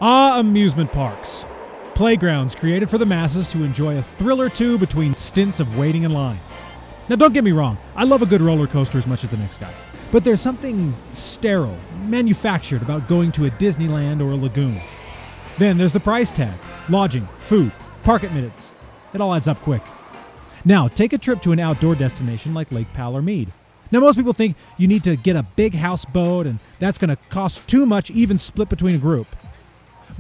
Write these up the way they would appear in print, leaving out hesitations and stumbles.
Ah, amusement parks. Playgrounds created for the masses to enjoy a thrill or two between stints of waiting in line. Now don't get me wrong, I love a good roller coaster as much as the next guy. But there's something sterile, manufactured about going to a Disneyland or a lagoon. Then there's the price tag, lodging, food, park admittance. It all adds up quick. Now take a trip to an outdoor destination like Lake Powell or Mead. Now most people think you need to get a big houseboat and that's going to cost too much even split between a group.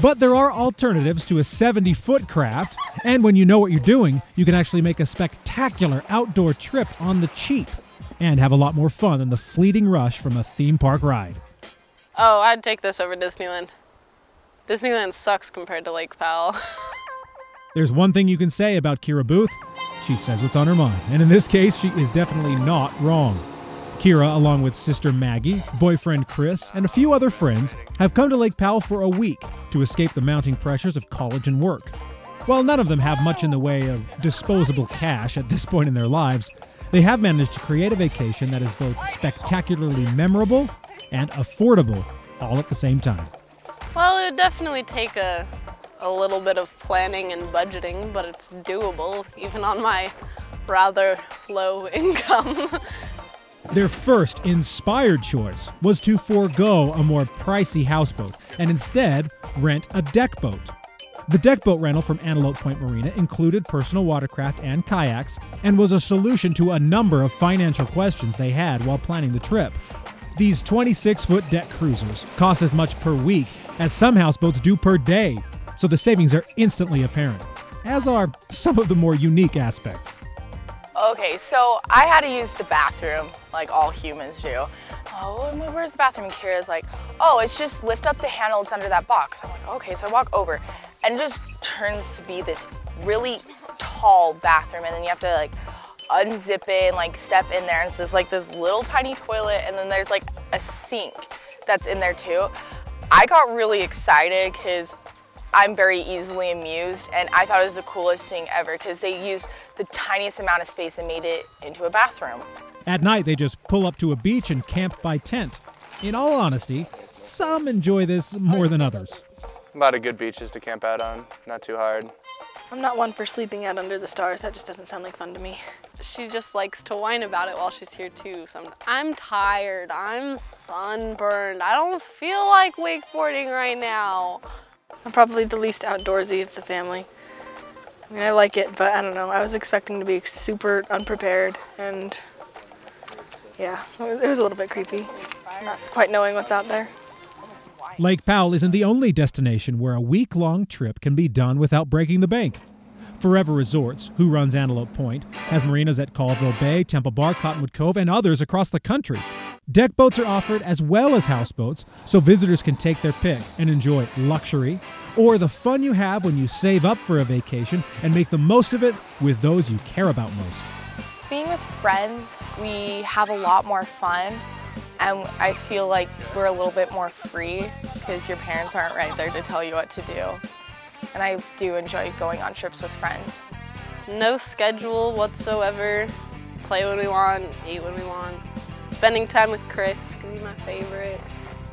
But there are alternatives to a 70-foot craft, and when you know what you're doing, you can actually make a spectacular outdoor trip on the cheap and have a lot more fun than the fleeting rush from a theme park ride. Oh, I'd take this over Disneyland. Disneyland sucks compared to Lake Powell. There's one thing you can say about Kira Booth. She says what's on her mind, and in this case, she is definitely not wrong. Kira, along with sister Maggie, boyfriend Chris, and a few other friends, have come to Lake Powell for a week to escape the mounting pressures of college and work. While none of them have much in the way of disposable cash at this point in their lives, they have managed to create a vacation that is both spectacularly memorable and affordable all at the same time. Well, it would definitely take a little bit of planning and budgeting, but it's doable, even on my rather low income. Their first inspired choice was to forego a more pricey houseboat and instead rent a deck boat. The deck boat rental from Antelope Point Marina included personal watercraft and kayaks and was a solution to a number of financial questions they had while planning the trip. These 26-foot deck cruisers cost as much per week as some houseboats do per day, so the savings are instantly apparent, as are some of the more unique aspects. Okay, so I had to use the bathroom, like all humans do. Oh, where's the bathroom? And Kira's like, oh, it's just lift up the handle, it's under that box. I'm like, okay, so I walk over, and it just turns to be this really tall bathroom, and then you have to like unzip it and like step in there, and it's just like this little tiny toilet, and then there's like a sink that's in there too. I got really excited because I'm very easily amused, and I thought it was the coolest thing ever because they used the tiniest amount of space and made it into a bathroom. At night, they just pull up to a beach and camp by tent. In all honesty, some enjoy this more than others. A lot of good beaches to camp out on, not too hard. I'm not one for sleeping out under the stars. That just doesn't sound like fun to me. She just likes to whine about it while she's here too. I'm tired, I'm sunburned, I don't feel like wakeboarding right now. I'm probably the least outdoorsy of the family. I mean, I like it, but I don't know. I was expecting to be super unprepared, and yeah, it was a little bit creepy, not quite knowing what's out there. Lake Powell isn't the only destination where a week-long trip can be done without breaking the bank. Forever Resorts, who runs Antelope Point, has marinas at Colville Bay, Temple Bar, Cottonwood Cove, and others across the country. Deck boats are offered as well as houseboats, so visitors can take their pick and enjoy luxury, or the fun you have when you save up for a vacation and make the most of it with those you care about most. Being with friends, we have a lot more fun, and I feel like we're a little bit more free because your parents aren't right there to tell you what to do. And I do enjoy going on trips with friends. No schedule whatsoever. Play when we want, eat when we want. Spending time with Chris can be my favorite.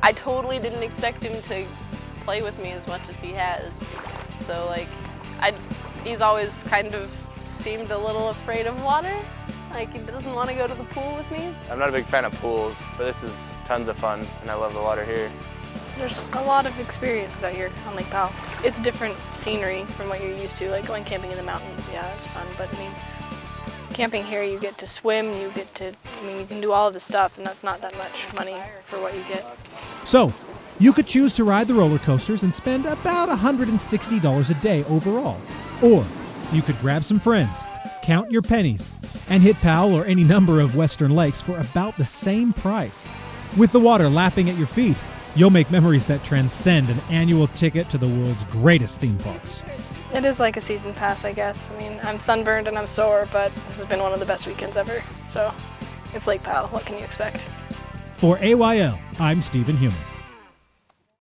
I totally didn't expect him to play with me as much as he has. So like, he's always kind of seemed a little afraid of water. Like he doesn't want to go to the pool with me. I'm not a big fan of pools, but this is tons of fun, and I love the water here. There's a lot of experiences out here on Lake Powell. It's different scenery from what you're used to, like going camping in the mountains. Yeah, it's fun, but I mean, camping here, you get to swim, you can do all of the stuff, and that's not that much money for what you get. So, you could choose to ride the roller coasters and spend about $160 a day overall. Or you could grab some friends, count your pennies, and hit Powell or any number of western lakes for about the same price. With the water lapping at your feet, you'll make memories that transcend an annual ticket to the world's greatest theme parks. It is like a season pass, I guess. I mean, I'm sunburned and I'm sore, but this has been one of the best weekends ever. So, it's Lake Powell. What can you expect? For AYL, I'm Stephen Human.